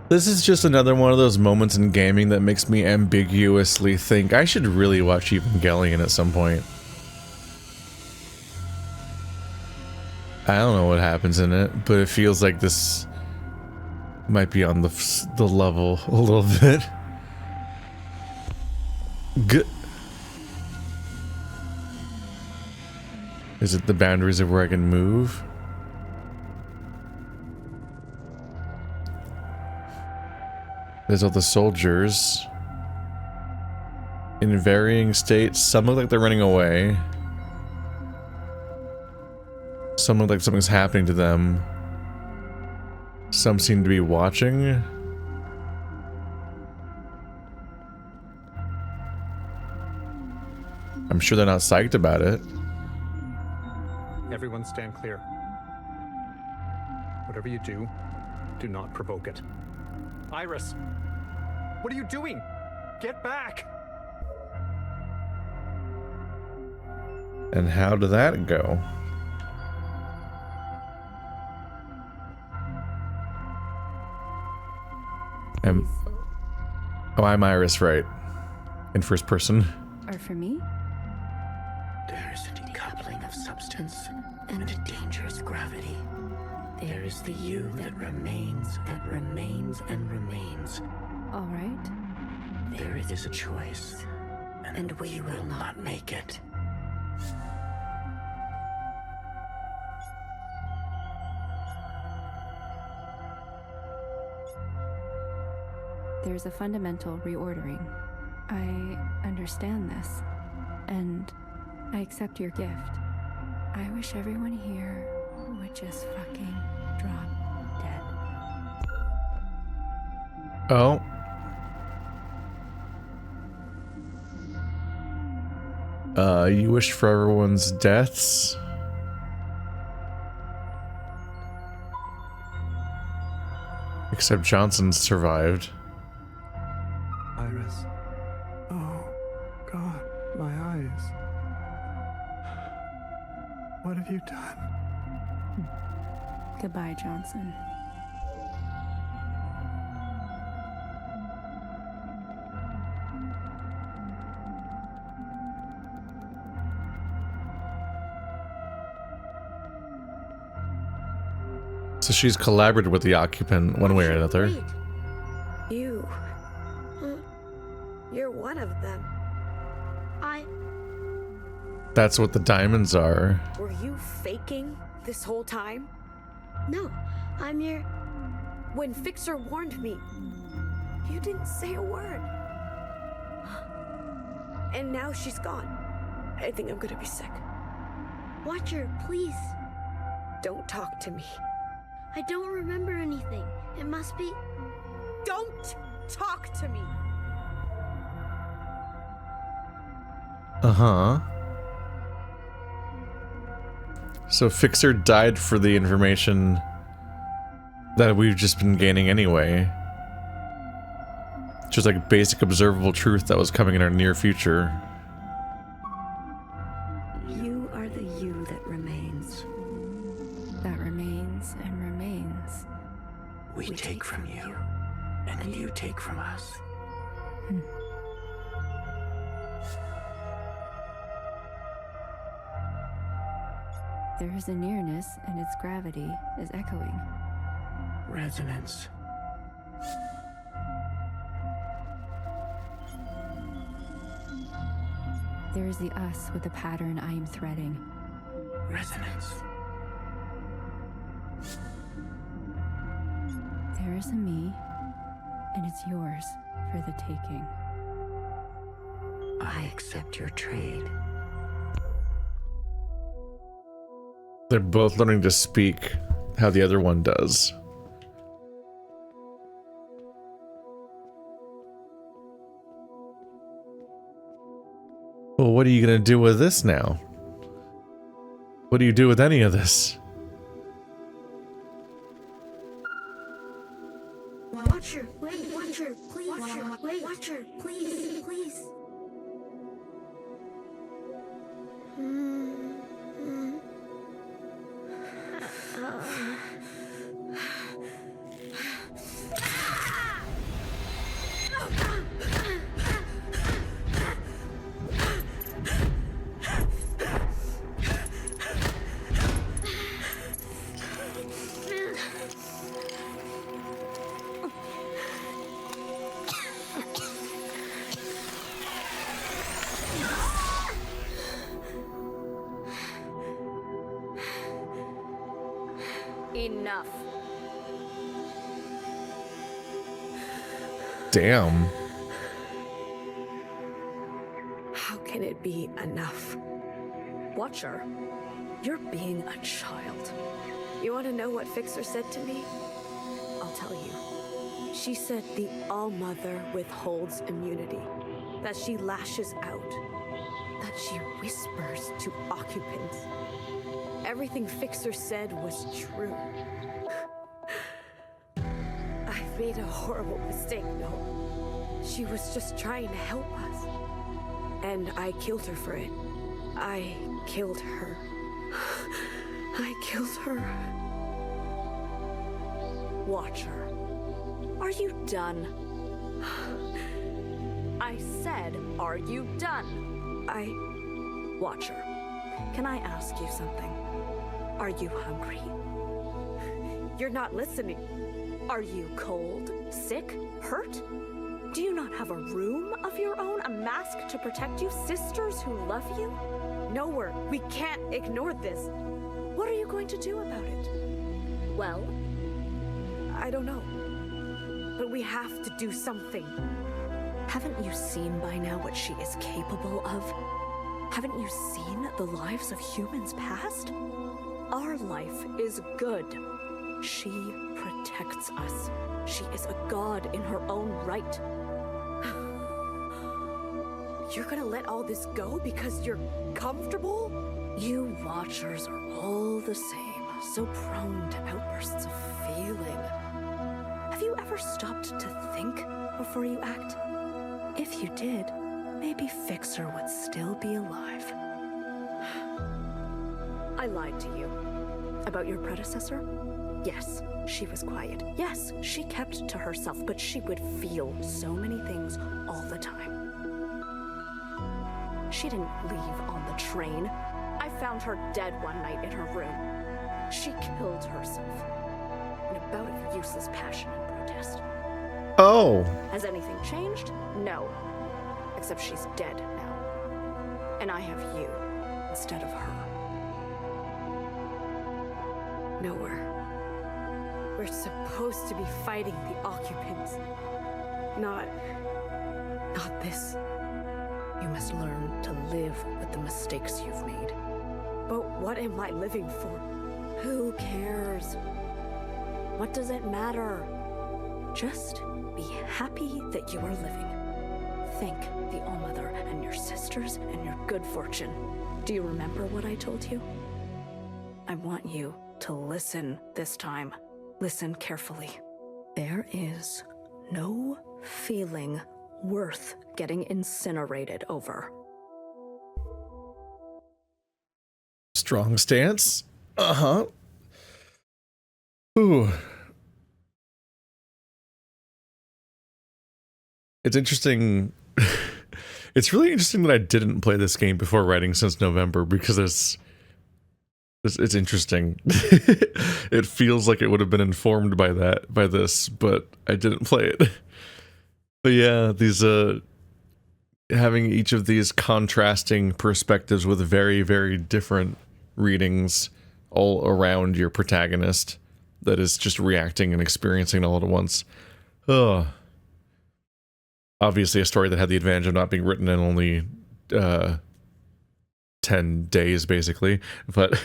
This is just another one of those moments in gaming that makes me ambiguously think I should really watch Evangelion at some point. I don't know what happens in it, but it feels like this might be on the level a little bit. Good. Is it the boundaries of where I can move? There's all the soldiers in varying states. Some look like they're running away. Some look like something's happening to them. Some seem to be watching. I'm sure they're not psyched about it. Everyone stand clear. Whatever you do, do not provoke it. Iris, what are you doing? Get back! And how did that go? Oh, I'm Iris, right? In first person. Or for me? There is a decoupling of substance and a dangerous gravity. There is the you that remains and remains and remains. All right. There is a choice, and we will not make it. There's a fundamental reordering. I understand this, and I accept your gift. I wish everyone here would just fucking drop dead. Oh. You wish for everyone's deaths? Except Johnson survived. Iris. Oh, God, my eyes. What have you done? Goodbye, Johnson. So she's collaborated with the occupant one way or another. Wait. You. You're one of them. That's what the diamonds are. Were you faking this whole time? No, I'm your... When Fixer warned me, you didn't say a word. And now she's gone. I think I'm gonna be sick. Watcher, please. Don't talk to me. I don't remember anything. It must be... Don't talk to me! Uh-huh. So Fixer died for the information that we've just been gaining anyway. Just like basic observable truth that was coming in our near future. You are the you that remains. That remains and remains. We take from you, and you take from us. There is a nearness, and its gravity is echoing. Resonance. There is the us with the pattern I am threading. Resonance. There is a me, and it's yours for the taking. I accept your trade. They're both learning to speak how the other one does. Well, what are you gonna do with this now? What do you do with any of this? Watcher, wait, Watcher, please. Watcher, wait, Watcher, please, please. enough. Damn. How can it be enough? Watcher, you're being a child. You want to know what Fixer said to me? I'll tell you. She said the Allmother withholds immunity, that she lashes out, that she whispers to occupants. Everything Fixer said was true. I've made a horrible mistake, no. She was just trying to help us. And I killed her for it. I killed her. I killed her. Watcher, are you done? I said, are you done? Watcher, can I ask you something? Are you hungry? You're not listening. Are you cold, sick, hurt? Do you not have a room of your own, a mask to protect you, sisters who love you? Nowhere. We can't ignore this. What are you going to do about it? Well, I don't know. But we have to do something. Haven't you seen by now what she is capable of? Haven't you seen the lives of humans past? Our life is good. She protects us. She is a god in her own right. You're gonna let all this go because you're comfortable? You Watchers are all the same, so prone to outbursts of feeling. Have you ever stopped to think before you act? If you did, maybe Fixer would still be alive. I lied to you. About your predecessor? Yes, she was quiet. Yes, she kept to herself, but she would feel so many things all the time. She didn't leave on the train. I found her dead one night in her room. She killed herself in a bout of useless passion and protest. Oh. Has anything changed? No. Except she's dead now. And I have you instead of her. Nowhere. We're supposed to be fighting the occupants. Not this. You must learn to live with the mistakes you've made. But what am I living for? Who cares? What does it matter? Just be happy that you are living. Thank the Allmother and your sisters and your good fortune. Do you remember what I told you? I want you to listen this time. Listen carefully. There is no feeling worth getting incinerated over. Strong stance. Uh-huh. Ooh. It's interesting. It's really interesting that I didn't play this game before writing since November, because it's interesting. It feels like it would have been informed by this, but I didn't play it. But yeah, these having each of these contrasting perspectives with very, very different readings all around your protagonist that is just reacting and experiencing it all at once. Ugh. Obviously a story that had the advantage of not being written in only 10 days, basically. But,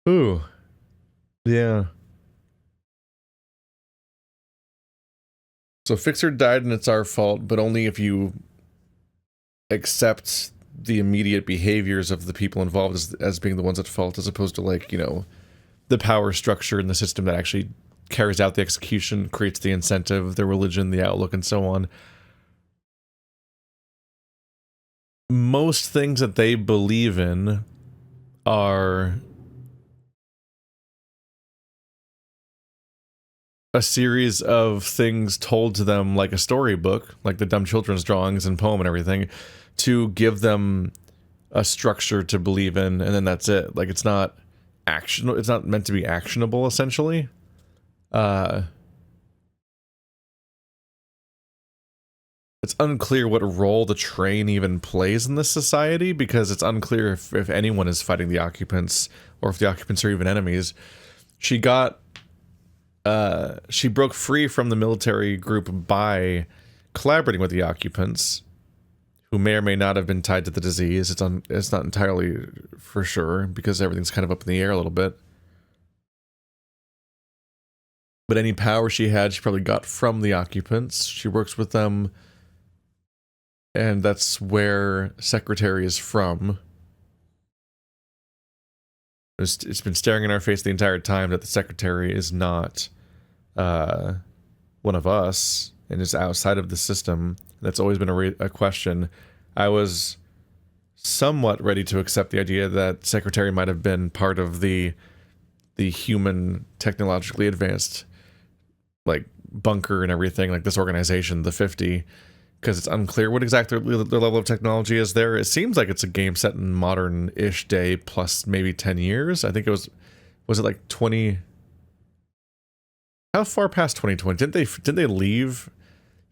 ooh, yeah. So Fixer died and it's our fault, but only if you accept the immediate behaviors of the people involved as being the ones at fault, as opposed to, like, you know, the power structure in the system that actually carries out the execution, creates the incentive, the religion, the outlook, and so on. Most things that they believe in are a series of things told to them like a storybook, like the dumb children's drawings and poem and everything, to give them a structure to believe in, and then that's it. Like, it's not actionable. It's not meant to be actionable, essentially. It's unclear what role the train even plays in this society, because it's unclear if anyone is fighting the occupants, or if the occupants are even enemies. she got she broke free from the military group by collaborating with the occupants, who may or may not have been tied to the disease. It's not entirely for sure because everything's kind of up in the air a little bit. But any power she had, she probably got from the occupants. She works with them, and that's where Secretary is from. It's been staring in our face the entire time that the Secretary is not one of us and is outside of the system. That's always been a question. I was somewhat ready to accept the idea that Secretary might have been part of the human technologically advanced like bunker and everything, like this organization, the 50, because it's unclear what exactly the level of technology is there. It seems like it's a game set in modern-ish day plus maybe 10 years. I think it was it like 20? How far past 2020? Didn't they leave?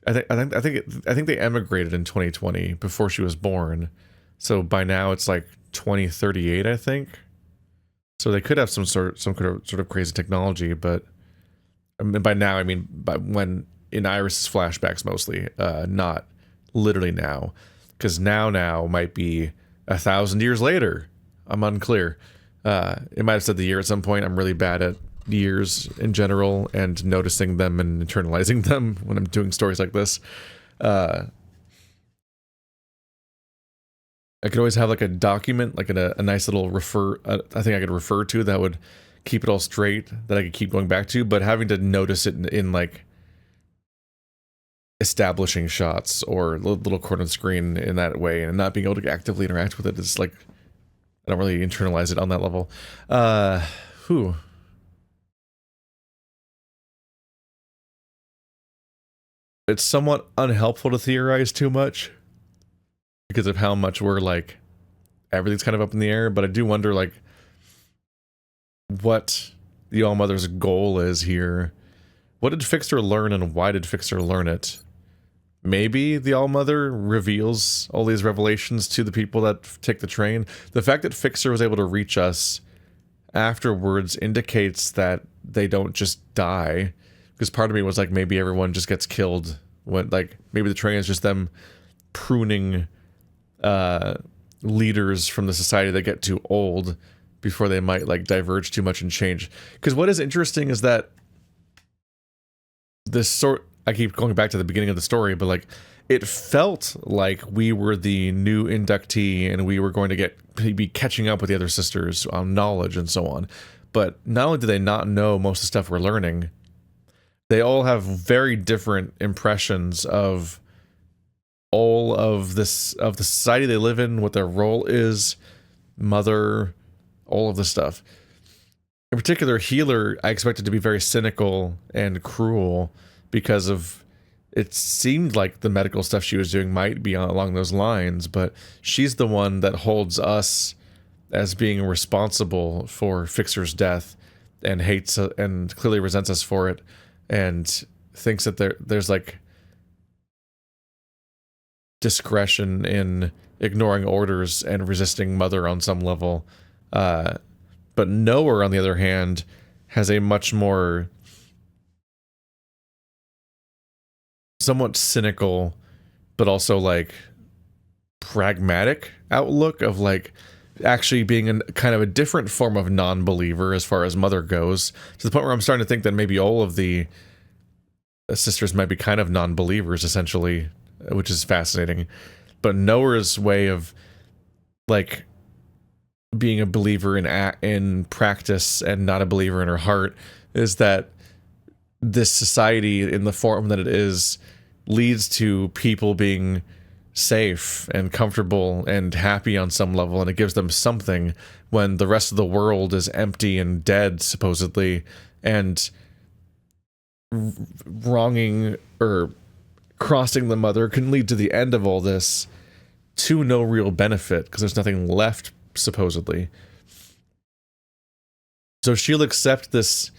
I think they emigrated in 2020 before she was born. So by now it's like 2038, I think. So they could have some sort of crazy technology, but I mean, by now I mean by when in Iris's flashbacks mostly, not literally now, because now might be 1,000 years later. I'm unclear. It might have said the year at some point. I'm really bad at years in general and noticing them and internalizing them when I'm doing stories like this. I could always have like a document, like a nice little I think I could refer to that would keep it all straight, that I could keep going back to, but having to notice it in like establishing shots or little corner screen in that way and not being able to actively interact with it is like, I don't really internalize it on that level. It's somewhat unhelpful to theorize too much because of how much we're like, everything's kind of up in the air, but I do wonder like what the Allmother's goal is here. What did Fixer learn and why did Fixer learn it? Maybe the Allmother reveals all these revelations to the people that take the train. The fact that Fixer was able to reach us afterwards indicates that they don't just die. Because part of me was like, maybe everyone just gets killed when, like, maybe the train is just them pruning leaders from the society that get too old before they might like diverge too much and change. Because what is interesting is that I keep going back to the beginning of the story, but like it felt like we were the new inductee and we were going to be catching up with the other sisters on knowledge and so on. But not only do they not know most of the stuff we're learning, they all have very different impressions of all of this, of the society they live in, what their role is, mother, all of this stuff. In particular, Healer, I expected to be very cynical and cruel because of, it seemed like the medical stuff she was doing might be along those lines, but she's the one that holds us as being responsible for Fixer's death and hates and clearly resents us for it and thinks that there's like discretion in ignoring orders and resisting Mother on some level. But Knower, on the other hand, has a much more somewhat cynical, but also like pragmatic outlook of like actually being kind of a different form of non-believer as far as Mother goes, to the point where I'm starting to think that maybe all of the sisters might be kind of non-believers essentially, which is fascinating. But Knower's way of like being a believer in practice and not a believer in her heart is that this society in the form that it is leads to people being safe and comfortable and happy on some level, and it gives them something when the rest of the world is empty and dead supposedly, and wronging or crossing the Mother can lead to the end of all this to no real benefit because there's nothing left supposedly. So she'll accept this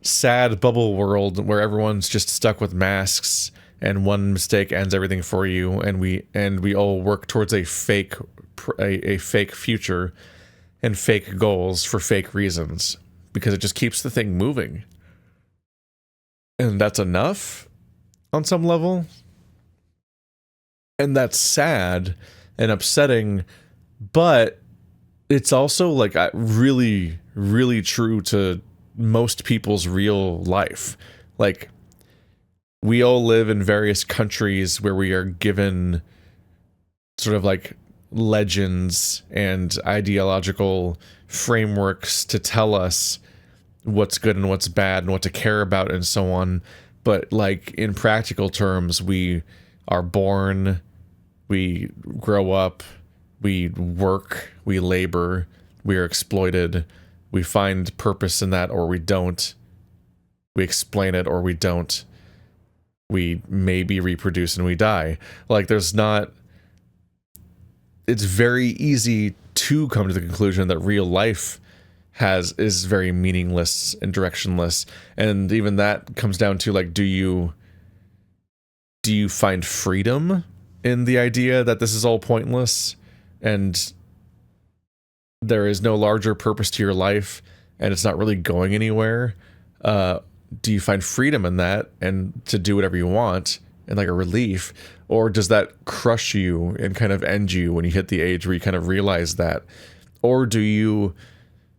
sad bubble world where everyone's just stuck with masks and one mistake ends everything for you, and we all work towards a fake future and fake goals for fake reasons. because it just keeps the thing moving. And that's enough on some level. And that's sad and upsetting, but it's also like really, really true to most people's real life. Like, we all live in various countries where we are given sort of like legends and ideological frameworks to tell us what's good and what's bad and what to care about and so on. But like in practical terms, we are born, we grow up, we work, we labor, we are exploited, we find purpose in that or we don't, we explain it or we don't, we maybe reproduce and we die. Like, there's not... It's very easy to come to the conclusion that real life is very meaningless and directionless, and even that comes down to, like, do you find freedom in the idea that this is all pointless and there is no larger purpose to your life and it's not really going anywhere? Do you find freedom in that and to do whatever you want and like a relief? Or does that crush you and kind of end you when you hit the age where you kind of realize that? Or do you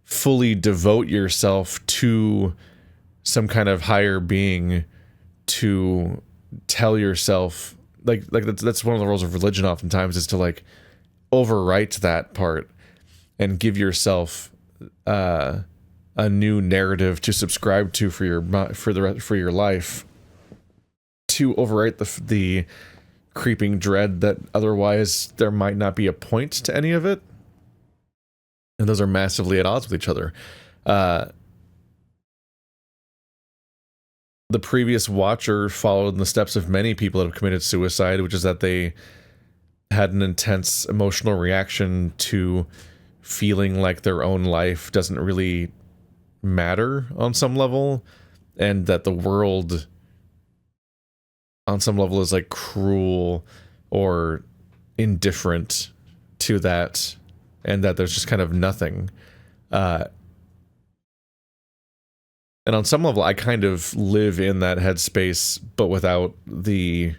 fully devote yourself to some kind of higher being to tell yourself, like that's one of the roles of religion oftentimes, is to like overwrite that part and give yourself a new narrative to subscribe to for your life, to overwrite the creeping dread that otherwise there might not be a point to any of it. And those are massively at odds with each other. The previous watcher followed in the steps of many people that have committed suicide, which is that they had an intense emotional reaction to feeling like their own life doesn't really matter on some level, and that the world on some level is like cruel or indifferent to that, and that there's just kind of nothing. And on some level, I kind of live in that headspace, but without the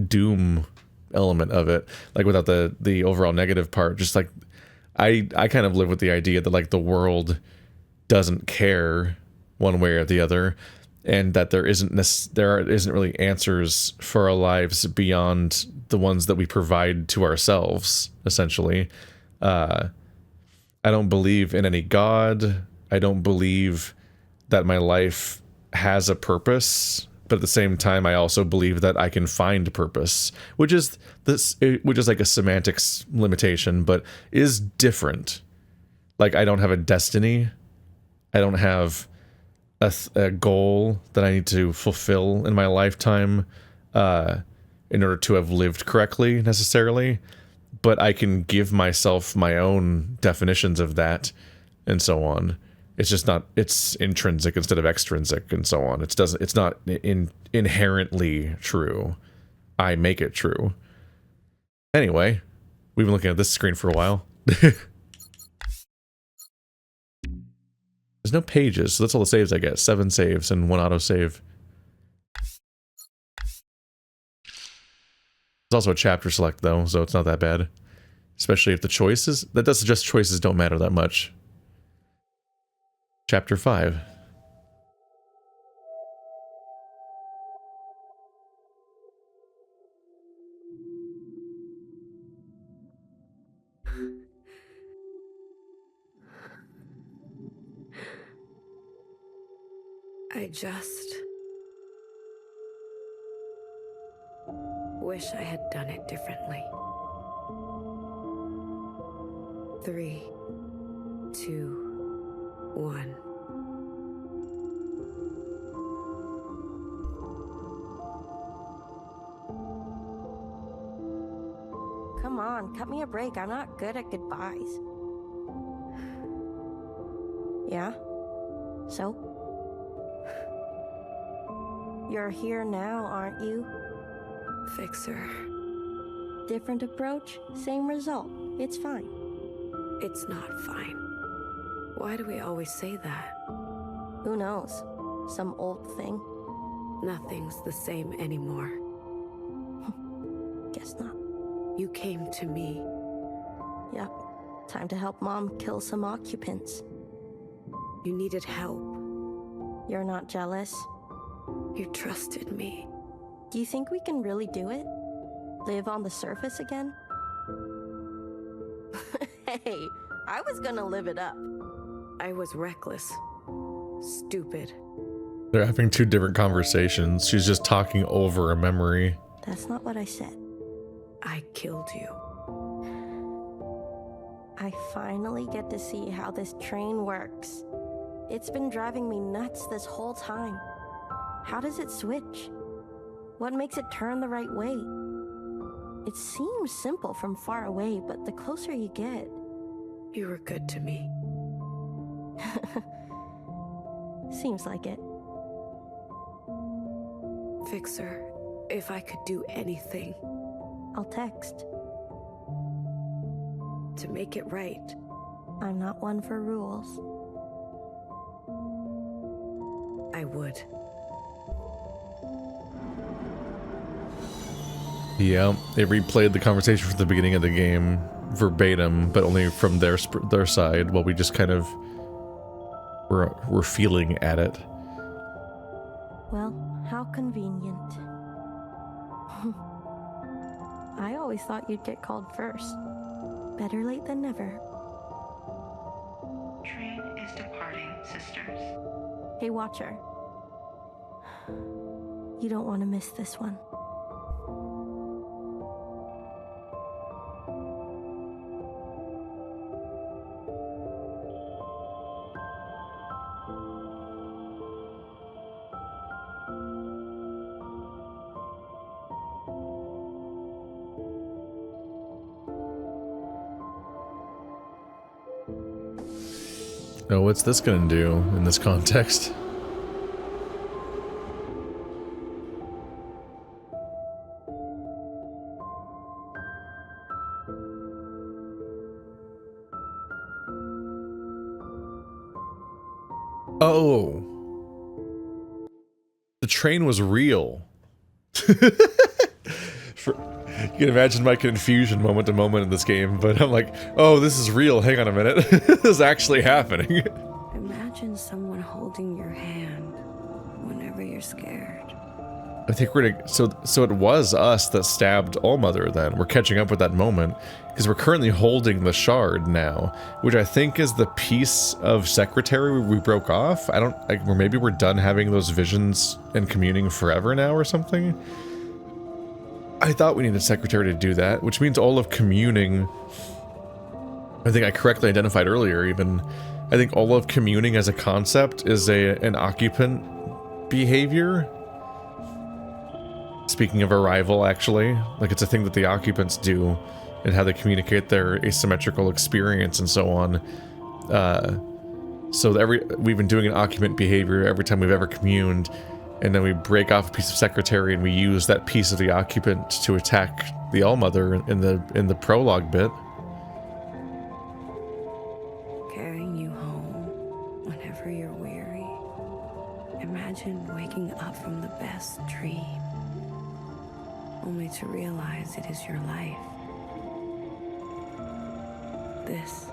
doom element of it, like without the overall negative part. Just like I kind of live with the idea that like the world doesn't care one way or the other, and that there isn't really answers for our lives beyond the ones that we provide to ourselves, essentially. I don't believe in any God. I don't believe that my life has a purpose, but at the same time, I also believe that I can find purpose, which is like a semantics limitation, but is different. Like, I don't have a destiny. I don't have a goal that I need to fulfill in my lifetime in order to have lived correctly, necessarily. But I can give myself my own definitions of that, and so on. It's just not, it's intrinsic instead of extrinsic, and so on. It's not inherently true. I make it true. Anyway, we've been looking at this screen for a while. There's no pages, so that's all the saves I get. 7 saves and 1 autosave. There's also a chapter select though, so it's not that bad. Especially if the choices, that does suggest choices don't matter that much. Chapter 5. I just wish I had done it differently. 3, 2, 1. Come on, cut me a break. I'm not good at goodbyes. Yeah? So? You're here now, aren't you? Fixer. Different approach, same result. It's fine. It's not fine. Why do we always say that? Who knows? Some old thing? Nothing's the same anymore. Guess not. You came to me. Yep. Time to help Mom kill some occupants. You needed help. You're not jealous? You trusted me. Do you think we can really do it? Live on the surface again? Hey, I was gonna live it up. I was reckless. Stupid. They're having two different conversations. She's just talking over a memory. That's not what I said. I killed you. I finally get to see how this train works. It's been driving me nuts this whole time. How does it switch? What makes it turn the right way? It seems simple from far away, but the closer you get... You were good to me. Seems like it. Fixer, if I could do anything I'll text. to make it right, I'm not one for rules. I would. Yeah, they replayed the conversation from the beginning of the game verbatim, but only from their side, while we just kind of were feeling at it. Well, how convenient. I always thought you'd get called first. Better late than never. Train is departing, sisters. Hey, Watcher. You don't want to miss this one. Oh, what's this gonna do in this context? Oh. The train was real. You can imagine my confusion moment to moment in this game, but I'm like, oh, this is real. Hang on a minute. This is actually happening. Imagine someone holding your hand whenever you're scared. I think we're gonna, so it was us that stabbed Allmother then. We're catching up with that moment because we're currently holding the shard now, which I think is the piece of secretary we broke off. I don't, like, or maybe we're done having those visions and communing forever now or something. I thought we needed secretary to do that, which means all of communing, I think I correctly identified earlier even, I think all of communing as a concept is an occupant behavior. Speaking of arrival, actually, like it's a thing that the occupants do and how they communicate their asymmetrical experience and so on. So we've been doing an occupant behavior every time we've ever communed, and then we break off a piece of secretary and we use that piece of the occupant to attack the Allmother in the prologue bit. Carrying you home whenever you're weary. Imagine waking up from the best dream, only to realize it is your life. This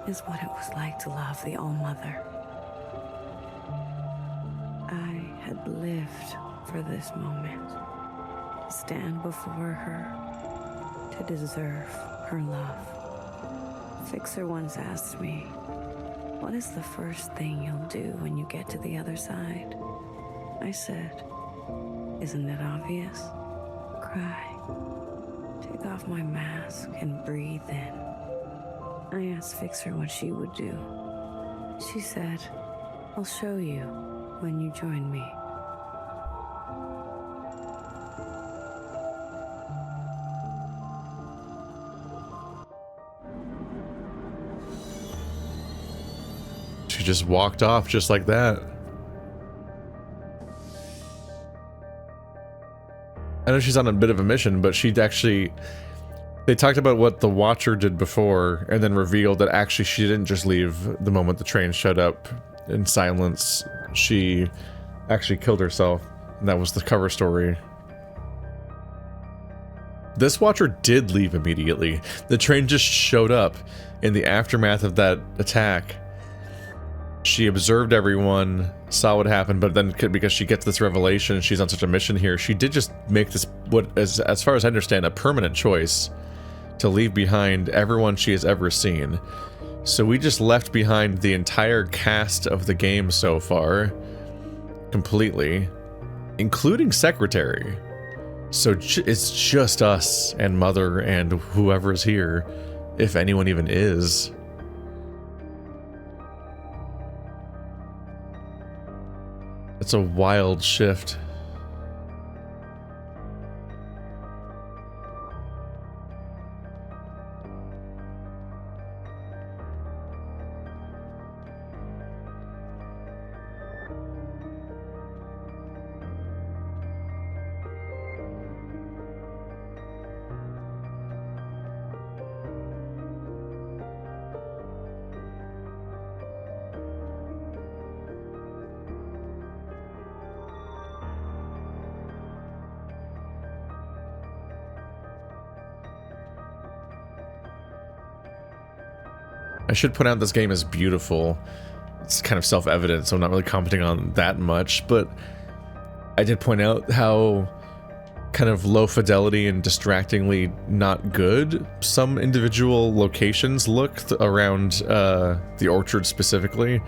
is what it was like to love the Allmother. I had lived for this moment. Stand before her to deserve her love. Fixer once asked me, what is the first thing you'll do when you get to the other side? I said, isn't it obvious? Cry. Take off my mask and breathe in. I asked Fixer what she would do. She said, I'll show you when you join me. She just walked off just like that. I know she's on a bit of a mission, but she'd actually... They talked about what the Watcher did before, and then revealed that actually she didn't just leave the moment the train showed up in silence, she actually killed herself. And that was the cover story. This watcher did leave immediately. The train just showed up in the aftermath of that attack. She observed everyone, saw what happened, but then because she gets this revelation, she's on such a mission here, she did just make this, what as far as I understand, a permanent choice to leave behind everyone she has ever seen. So we just left behind the entire cast of the game so far, completely, including Secretary. So it's just us and Mother and whoever's here, if anyone even is. It's a wild shift. I should point out this game is beautiful. It's kind of self-evident, so I'm not really commenting on that much, but I did point out how kind of low fidelity and distractingly not good some individual locations look around the orchard specifically,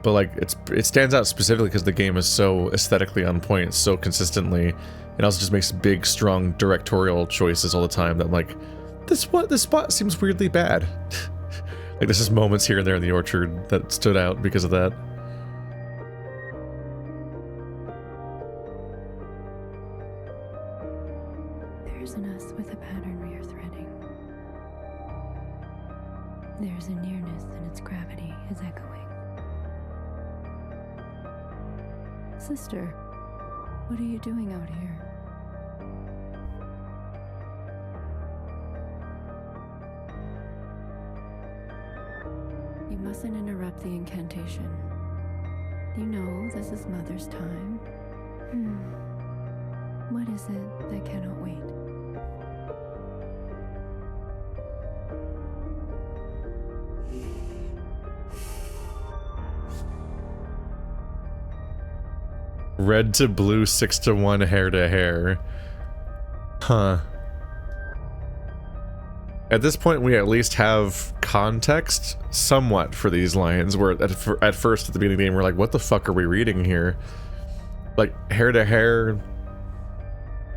but like it stands out specifically because the game is so aesthetically on point so consistently. It also just makes big, strong directorial choices all the time that I'm like, this spot seems weirdly bad. Like, there's just moments here and there in the orchard that stood out because of that. There's an us with a pattern we are threading. There's a nearness and its gravity is echoing. Sister, what are you doing out here? You mustn't interrupt the incantation. You know this is Mother's time. What is it that cannot wait? Red to blue, 6-to-1, hair to hair. Huh. At this point, we at least have context, somewhat, for these lines, where at first, at the beginning of the game, we're like, what the fuck are we reading here? Like, hair to hair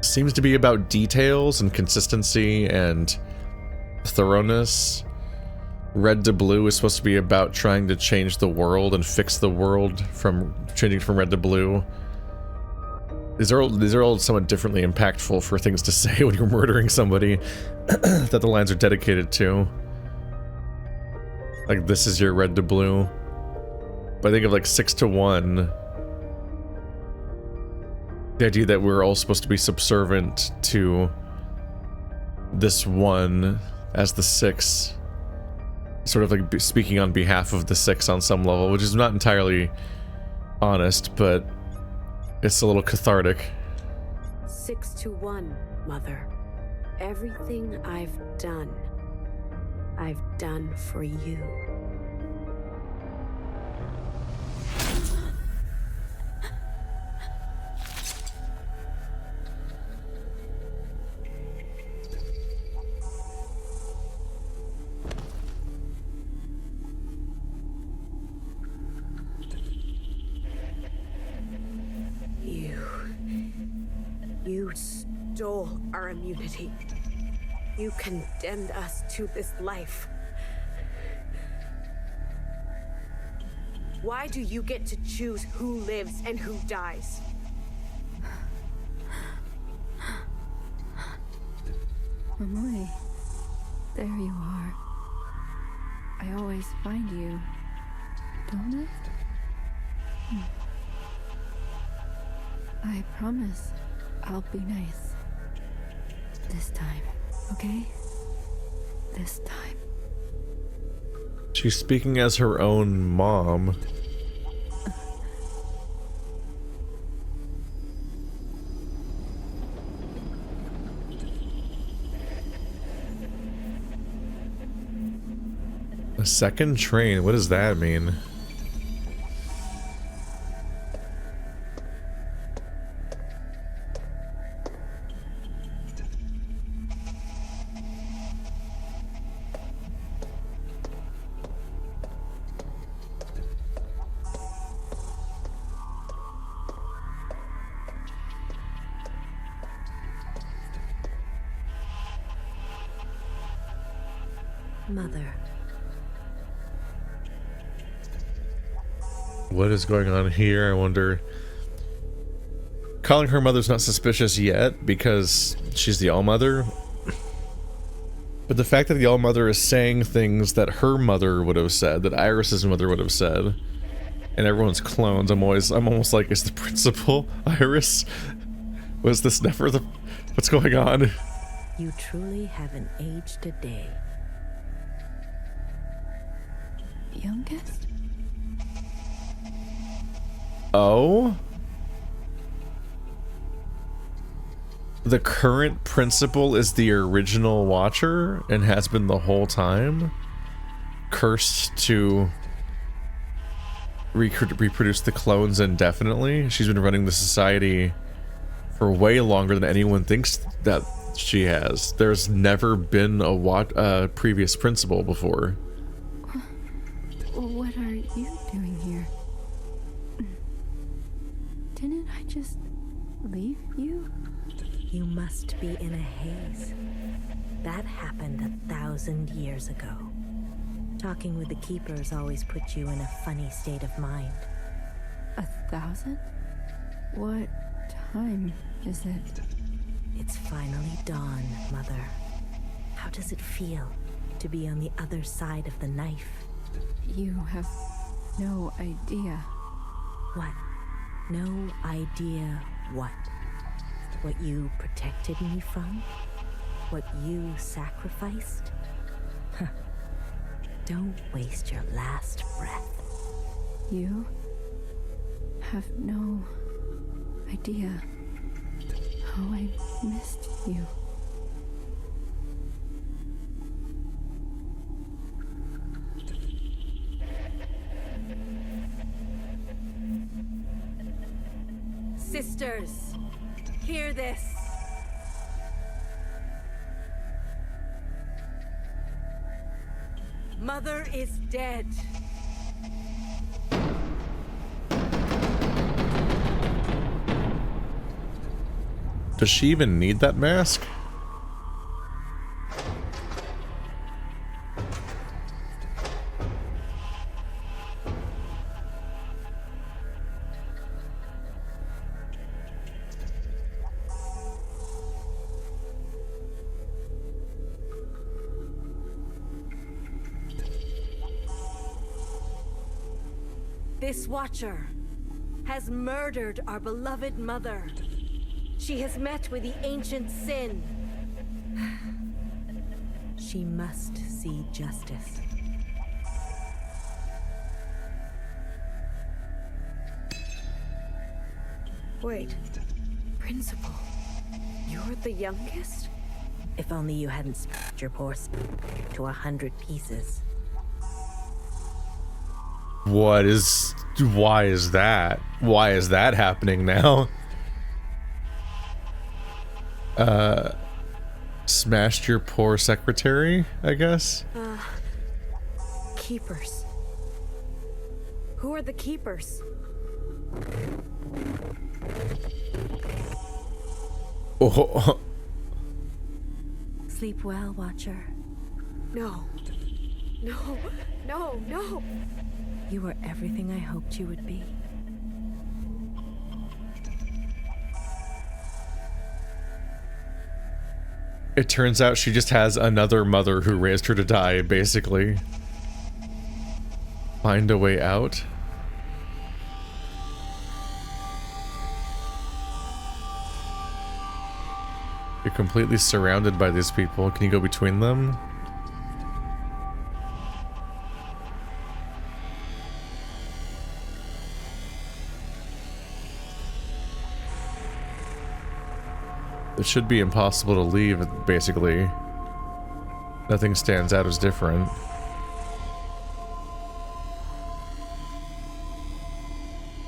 seems to be about details and consistency and thoroughness. Red to blue is supposed to be about trying to change the world and fix the world from changing from red to blue. These are all somewhat differently impactful for things to say when you're murdering somebody that the lines are dedicated to. Like, this is your red to blue. But I think of like 6-to-1. The idea that we're all supposed to be subservient to this one as the 6. Sort of like speaking on behalf of the 6 on some level, which is not entirely honest, but it's a little cathartic. 6-to-1, Mother. Everything I've done for you. You stole our immunity. You condemned us to this life. Why do you get to choose who lives and who dies? Amoy, there you are. I always find you, don't I? I promise I'll be nice. This time, okay? This time. She's speaking as her own mom. A second train? What does that mean? Mother. What is going on here? I wonder. Calling her mother's not suspicious yet because she's the Allmother. But the fact that the Allmother is saying things that her mother would have said, that Iris's mother would have said, and everyone's clones, I'm almost like, is the principal Iris? Was this never the... What's going on? You truly haven't aged a day. Youngest? Oh? The current principal is the original Watcher and has been the whole time? Cursed to reproduce the clones indefinitely? She's been running the society for way longer than anyone thinks that she has. There's never been a previous principal before. What are you doing here? Didn't I just leave you? You must be in a haze. That happened 1,000 years ago. Talking with the Keepers always puts you in a funny state of mind. 1,000? What time is it? It's finally dawn, Mother. How does it feel to be on the other side of the knife? You have no idea. What? No idea what? What you protected me from? What you sacrificed? Don't waste your last breath. You have no idea how I missed you. Sisters, hear this. Mother is dead. Does she even need that mask? This Watcher has murdered our beloved mother. She has met with the ancient sin. She must see justice. Wait. Principal, you're the youngest? If only you hadn't split your poor to 100 pieces. Why is that? Why is that happening now? Smashed your poor secretary, I guess? Keepers. Who are the Keepers? Oh. Sleep well, Watcher. No. No. No, no. You were everything I hoped you would be. It turns out she just has another mother who raised her to die, basically. Find a way out? You're completely surrounded by these people. Can you go between them? It should be impossible to leave, basically. Nothing stands out as different.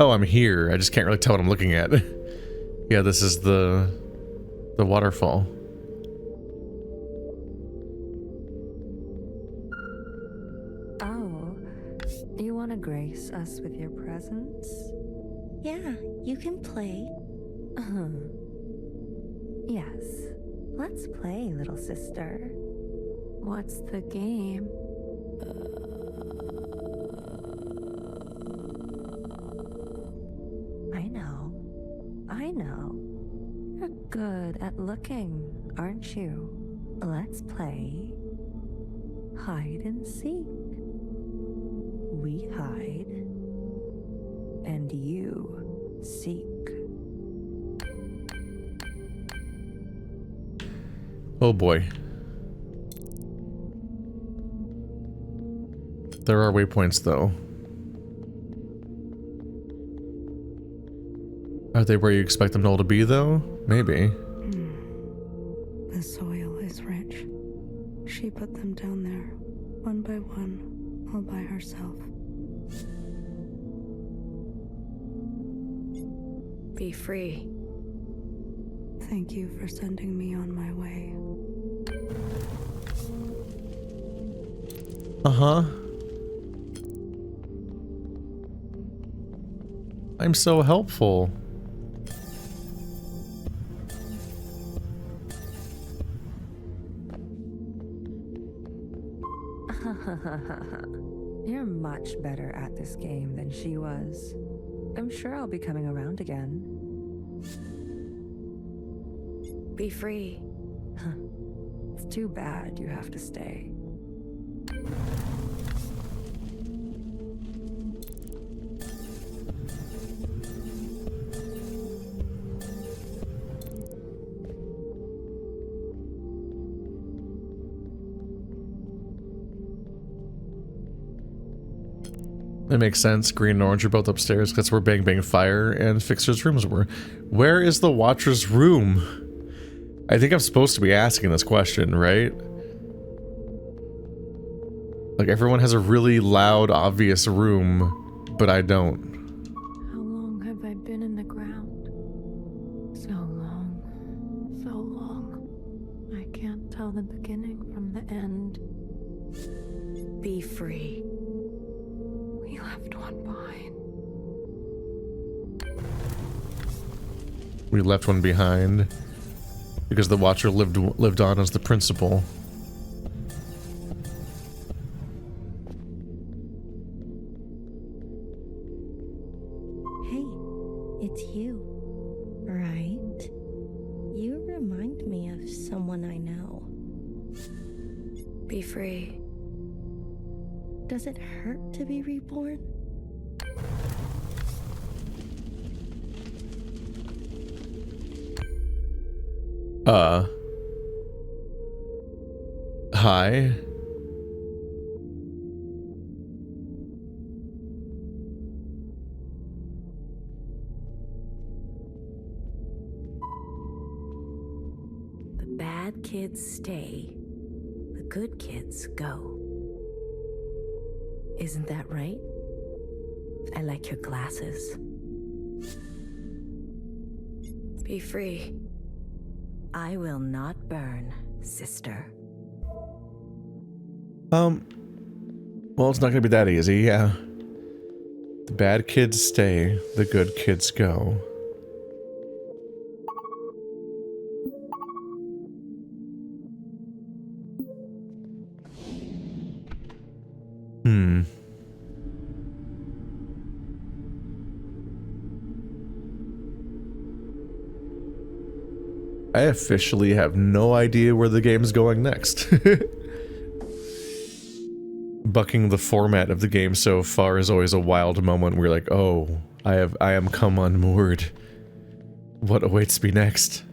Oh, I'm here. I just can't really tell what I'm looking at. Yeah, this is the waterfall. Oh, you want to grace us with your presence? Yeah, you can play. Yes. Let's play, little sister. What's the game? I know. You're good at looking, aren't you? Let's play hide and seek. We hide, and you seek. Oh boy. There are waypoints though. Are they where you expect them all to be though? Maybe. The soil is rich. She put them down there, one by one, all by herself. Be free. Thank you for sending me on my way. Uh-huh. I'm so helpful. You're much better at this game than she was. I'm sure I'll be coming around again. Be free. It's too bad you have to stay. It makes sense. Green and orange are both upstairs. That's where Bang Bang Fire and Fixer's rooms were. Where is the Watcher's room? I think I'm supposed to be asking this question, right? Like, everyone has a really loud, obvious room, but I don't. How long have I been in the ground? So long. So long. I can't tell the beginning from the end. Be free. We left one behind. We left one behind because the Watcher lived on as the principal. Hey, it's you, right? You remind me of someone I know. Be free. Does it hurt to be reborn? Hi. The bad kids stay, the good kids go. Isn't that right? I like your glasses. Be free. I will not burn, sister. Well, it's not gonna be that easy, yeah. The bad kids stay, the good kids go. I officially have no idea where the game's going next. Bucking the format of the game so far is always a wild moment where you're like, oh, I am come unmoored. What awaits me next?